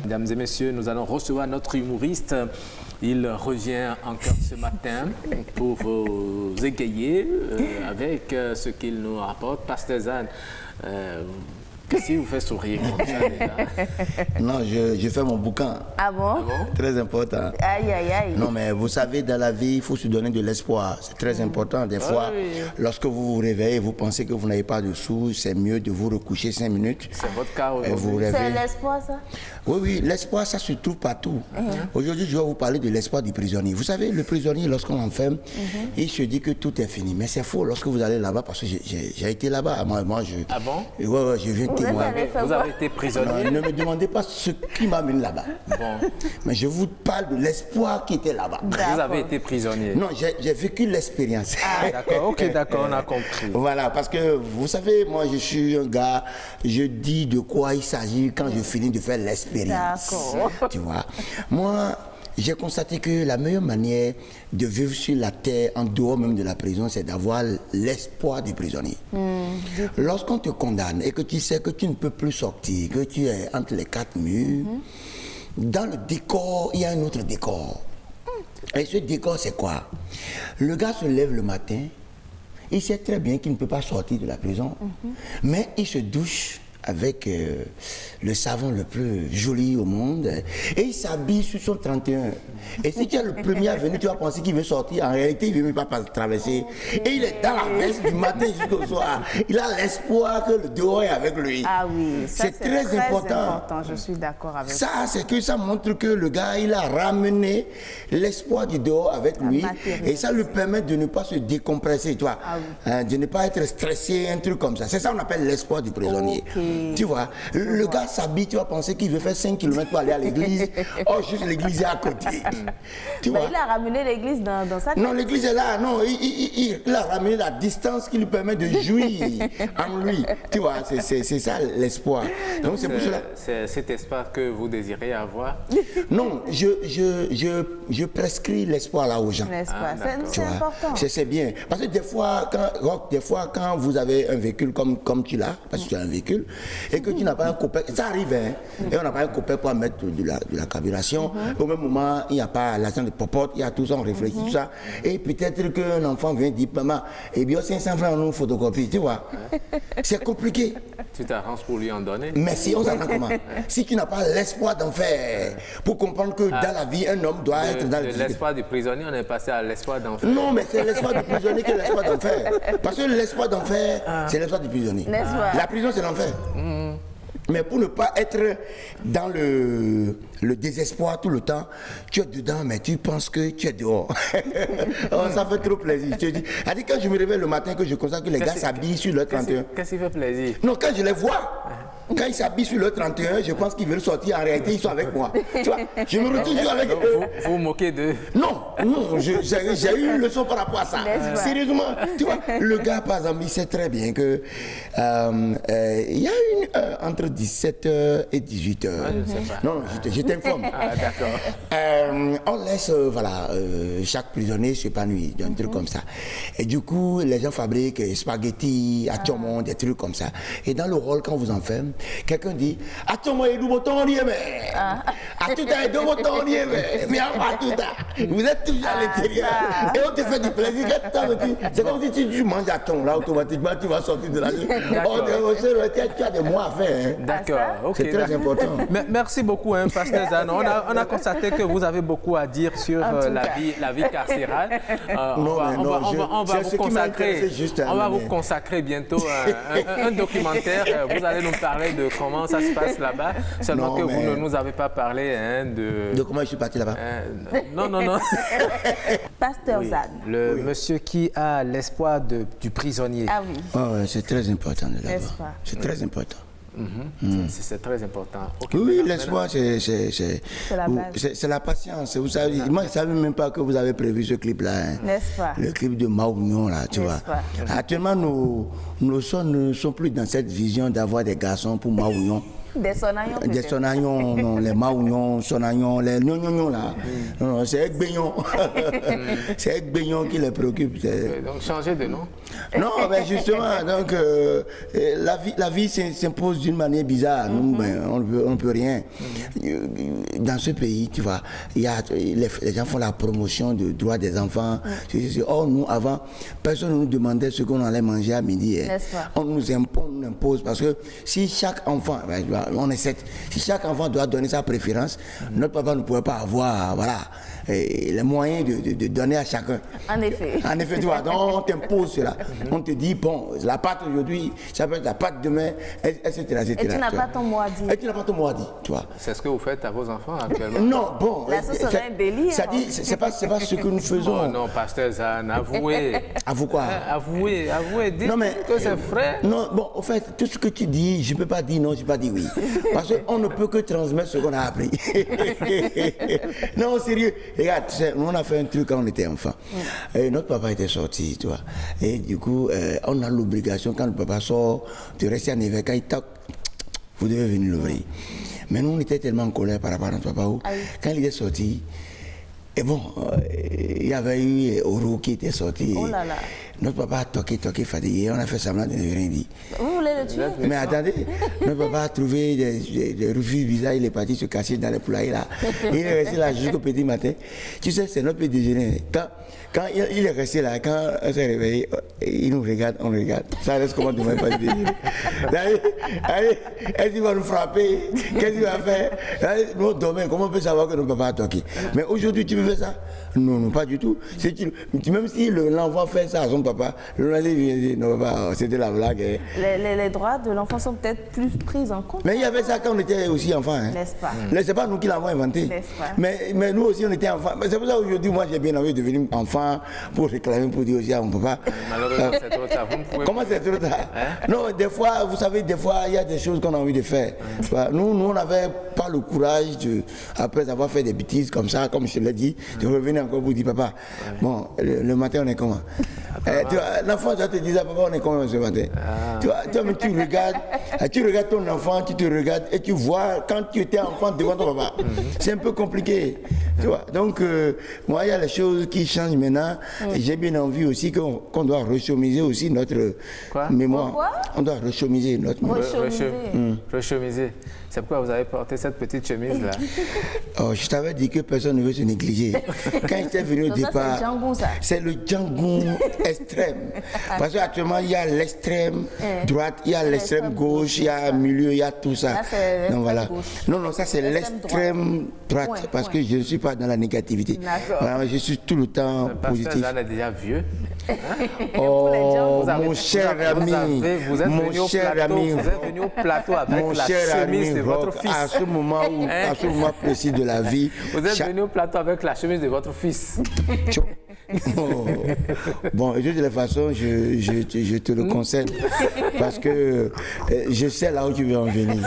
Mesdames et messieurs, nous allons recevoir notre humoriste. Il revient encore ce matin pour vous égayer avec ce qu'il nous rapporte. Pasteur Zane, qu'est-ce qui vous fait sourire comme ça déjà? Non, je fais mon bouquin. Ah bon? Ah bon? Très important. Aïe, aïe, aïe. Non, mais vous savez, dans la vie, il faut se donner de l'espoir. C'est très important. Des fois, oui. lorsque vous vous réveillez, vous pensez que vous n'avez pas de sous, c'est mieux de vous recoucher 5 minutes. C'est votre cas Et vous aujourd'hui. C'est réveillez. l'espoir, ça? Oui, oui, l'espoir, ça se trouve partout. Aujourd'hui, je vais vous parler de l'espoir du prisonnier. Vous savez, le prisonnier, lorsqu'on l'enferme, il se dit que tout est fini. Mais c'est faux lorsque vous allez là-bas, parce que j'ai été là-bas. Moi, je... Ah bon? Oui, ouais, je viens témoigner. Vous avez été prisonnier? Non, ne me demandez pas ce qui m'a amené là-bas. Bon. Mais je vous parle de l'espoir qui était là-bas. Vous avez été prisonnier? Non, j'ai vécu l'expérience. Ah, d'accord, ok, d'accord, on a compris. Voilà, parce que vous savez, moi je suis un gars, je dis de quoi il s'agit quand je finis de faire l'expérience. D'accord. Tu vois, moi j'ai constaté que la meilleure manière de vivre sur la terre, en dehors même de la prison, c'est d'avoir l'espoir du prisonnier. Lorsqu'on te condamne et que tu sais que tu ne peux plus sortir, que tu es entre les 4 murs, dans le décor, il y a un autre décor. Et ce décor, c'est quoi? Le gars se lève le matin, il sait très bien qu'il ne peut pas sortir de la prison, mais il se douche avec le savon le plus joli au monde et il s'habille sur son 31. Et si tu es le premier à venir, tu vas penser qu'il veut sortir. En réalité, il ne veut même pas traverser. Et il est dans la veste du matin jusqu'au soir. Il a l'espoir que le dehors est avec lui. Ah oui, ça, c'est très important. Je suis d'accord avec Ça, c'est que ça montre que le gars, il a ramené l'espoir du dehors avec lui. Et ça lui permet de ne pas se décompresser, tu vois. De ne pas être stressé, un truc comme ça. C'est ça qu'on appelle l'espoir du prisonnier. Tu vois, le gars s'habille, tu vas penser qu'il veut faire 5 km pour aller à l'église. Oh, juste l'église est à côté. Tu vois? Il a ramené l'église dans sa tête. Non, l'église est là. Non, il a ramené la distance qui lui permet de jouir en lui. Tu vois, c'est ça l'espoir. Donc c'est pour cela. C'est cet espoir que vous désirez avoir? Non, je prescris l'espoir là aux gens. L'espoir, c'est important. C'est bien. Parce que des fois, quand vous avez un véhicule comme tu l'as, parce que tu as un véhicule, et que tu n'as pas un copain, ça arrive, hein, et on n'a pas un copain pour mettre de la carburation, au même moment, il n'y a pas l'argent de popote, il y a tout ça, on réfléchit, tout ça, et peut-être qu'un enfant vient dire, maman, eh bien, 500 francs, on nous photocopie, tu vois. C'est compliqué. Tu t'arranges pour lui en donner? Mais si, on s'arrange comment? Si tu n'as pas l'espoir d'en faire, pour comprendre que dans la vie, un homme doit être dans de l'espoir du prisonnier, on est passé à l'espoir d'en faire. Non, mais c'est l'espoir du prisonnier que l'espoir d'en faire. Parce que l'espoir d'en faire, c'est l'espoir du prisonnier. La prison, c'est l'enfer. Mais pour ne pas être dans le désespoir tout le temps, tu es dedans, mais tu penses que tu es dehors. Oh, ça fait trop plaisir. Je te dis, quand je me réveille le matin, que je constate que les gars s'habillent sur le 31. Qu'est-ce qui fait plaisir? Non, quand je les vois, quand ils s'habillent sur le 31, je pense qu'ils veulent sortir. En réalité, ils sont avec moi. Tu vois, je me retrouve toujours avec eux. Vous vous moquez d'eux? Non, j'ai eu une leçon par rapport à ça. Sérieusement, tu vois, le gars, par exemple, il sait très bien que il y a une entre 17h et 18h. Je ne sais pas. Non, je t'informe. Ah, d'accord. On laisse, chaque prisonnier s'épanouir, un truc comme ça. Et du coup, les gens fabriquent spaghettis, attiomon, des trucs comme ça. Et dans le rôle, quand on vous enferme, quelqu'un dit attiomon et nous botons mais à tout à et deux botons mais à tout à. Vous êtes toujours à l'intérieur. Et on te fait du plaisir. C'est comme si tu manges à ton là, automatiquement, tu vas sortir de la vie. Tu as des mois à faire. Hein. D'accord, ok. C'est très important. Merci beaucoup, hein, Pasteur Zane. On a constaté que vous avez beaucoup à dire sur la vie carcérale. On va vous consacrer bientôt un documentaire. Vous allez nous parler de comment ça se passe là-bas. Seulement que vous ne nous avez pas parlé de comment je suis parti là-bas. Non. Pasteur Zane. Le monsieur qui a l'espoir du prisonnier. Ah oui. Oh, ouais, c'est très important de l'avoir. C'est très important. C'est très important. Okay, oui, l'espoir, c'est la base. C'est la patience. Vous savez, moi, je ne savais même pas que vous avez prévu ce clip-là. Hein. N'est-ce pas? Le clip de Maougnon, là, tu vois. Actuellement, nos sons ne sont plus dans cette vision d'avoir des garçons pour Maougnon. Des sonagnons. Des sonagnons, non, les maougnons, sonagnons, les gnons là. Non, c'est Egbeignon. C'est Egbeignon qui les préoccupe. Donc changer de nom. Non, mais justement, donc la vie s'impose d'une manière bizarre. Nous, ben, on ne peut rien. Dans ce pays, tu vois, les gens font la promotion du droit des enfants. Oh, nous, avant, personne ne nous demandait ce qu'on allait manger à midi. Hein. On nous impose parce que si chaque enfant, ben, on est 7, si chaque enfant doit donner sa préférence, notre papa ne pourrait pas avoir, voilà, les moyens de donner à chacun. En effet. En effet, tu vois, donc on t'impose cela. On te dit, bon, la pâte aujourd'hui, ça peut être la pâte demain, etc. Et tu n'as pas ton mot à dire. Et tu n'as pas ton mot à dire, tu vois. C'est ce que vous faites à vos enfants actuellement? Non, bon. Là, ce serait un délire. Ça dit, c'est pas ce que nous faisons. Oh non, pasteur Zan, avouez. Avouez quoi? Avouez, dites que c'est vrai. Non, bon, en fait, tout ce que tu dis, je ne peux pas dire non, je ne peux pas dire oui. Parce qu'on ne peut que transmettre ce qu'on a appris. Non, sérieux. Regarde, nous, on a fait un truc quand on était enfant. Et notre papa était sorti, tu vois. Et du coup, on a l'obligation, quand le papa sort, de rester en éveil. Quand il toque, vous devez venir l'ouvrir. Mais nous, on était tellement en colère par rapport à notre papa. Quand il est sorti, et bon, il y avait eu Oro qui était sorti. Oh là là. Notre papa a toqué, fatigué. On a fait semblant de ne rien dire. Vous voulez le tuer? Mais attendez, notre papa a trouvé des refuges bizarres. Il est parti se cacher dans les poulaillers là. Il est resté là jusqu'au petit matin. Tu sais, c'est notre petit déjeuner. Quand il est resté là, quand on s'est réveillé, il nous regarde, on regarde. Ça reste comment tu m'as pas déjeuner. Allez, est-ce qu'il va nous frapper? Qu'est-ce qu'il va faire? Nous dormons, comment on peut savoir que notre papa a toqué? Mais aujourd'hui, tu me fais ça? Non, pas du tout. Même si l'enfant fait ça à son papa, le lundi vient dire non, papa, c'était la blague. Les droits de l'enfant sont peut-être plus pris en compte. Mais il y avait ça quand on était aussi enfant. Hein. N'est-ce pas? C'est pas nous qui l'avons inventé. N'est-ce pas? Mais nous aussi, on était enfants. C'est pour ça qu'aujourd'hui, moi, j'ai bien envie de devenir enfant pour réclamer, pour dire aussi à mon papa. Malheureusement, c'est trop tard. Comment c'est trop tard? Non, des fois, vous savez, il y a des choses qu'on a envie de faire. Nous, on n'avait pas le courage, après avoir fait des bêtises comme ça, comme je te l'ai dit, de revenir encore pour dire, papa, bon, le matin, on est comment? L'enfant, tu vas te dire, papa, on est comment ce matin? Tu regardes ton enfant, tu te regardes et tu vois quand tu étais enfant devant ton papa. C'est un peu compliqué. Tu vois? Donc, moi, il y a les choses qui changent maintenant. J'ai bien envie aussi qu'on doit rechemiser aussi notre mémoire. Pourquoi? On doit rechemiser notre mémoire. Rechemiser. C'est pourquoi vous avez porté cette petite chemise-là. Oh, je t'avais dit que personne ne veut se négliger. Quand j'étais venu au départ, c'est le Django extrême. Parce qu'actuellement, il y a l'extrême droite, il y a l'extrême gauche, il y a le milieu, il y a tout ça. Donc voilà. Non, ça c'est l'extrême droite. Parce que je ne suis pas dans la négativité. Voilà, je suis tout le temps positif. Pasteur Zan est déjà vieux. Oh, mon cher ami, mon cher ami, vous êtes venu au plateau avec la chemise de votre fils. À ce moment précis de la vie. Vous êtes venu au plateau avec la chemise de votre fils. Oh. Bon, de toute façon, je te le concède parce que je sais là où tu veux en venir.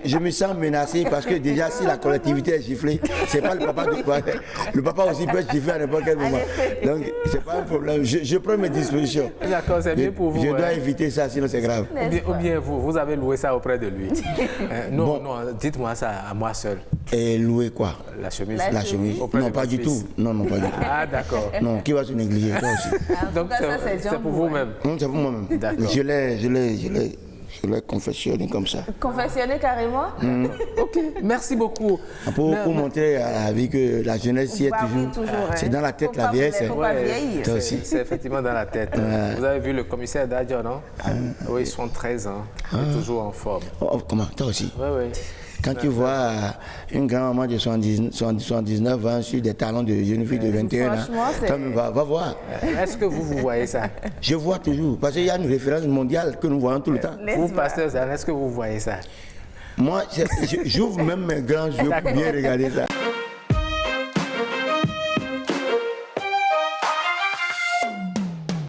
Je me sens menacé parce que déjà, si la collectivité est giflée, c'est pas le papa de quoi. Le papa aussi peut être giflé à n'importe quel moment. Donc, c'est pas un problème. Je prends mes dispositions. D'accord, c'est bien pour vous. Je dois éviter ça, sinon c'est grave. Ou bien vous avez loué ça auprès de lui. Non, dites-moi ça à moi seul. Et louer quoi? La chemise. La chemise. Non, pas du tout. Non, pas du tout. Ah, d'accord. Non, qui va se négliger? Toi aussi. Donc, c'est pour vous-même. C'est pour moi-même. D'accord. Je l'ai confectionné comme ça. Confectionné carrément? Ok, merci beaucoup. Pour montrer à la vie que la jeunesse y est toujours. C'est dans la tête, la vieillesse. C'est effectivement dans la tête. Vous avez vu le commissaire Dadjo, non? Oui, ils sont 13 ans. Il est toujours en forme. Comment? Toi aussi? Oui. Quand tu vois une grand-maman de 79 ans sur des talons de jeune fille de 21 ans, va voir. Est-ce que vous voyez ça? Je vois toujours, parce qu'il y a une référence mondiale que nous voyons tout le temps. Vous, pasteur Zan, est-ce que vous voyez ça? Moi, j'ouvre même mes grands yeux pour bien regarder ça.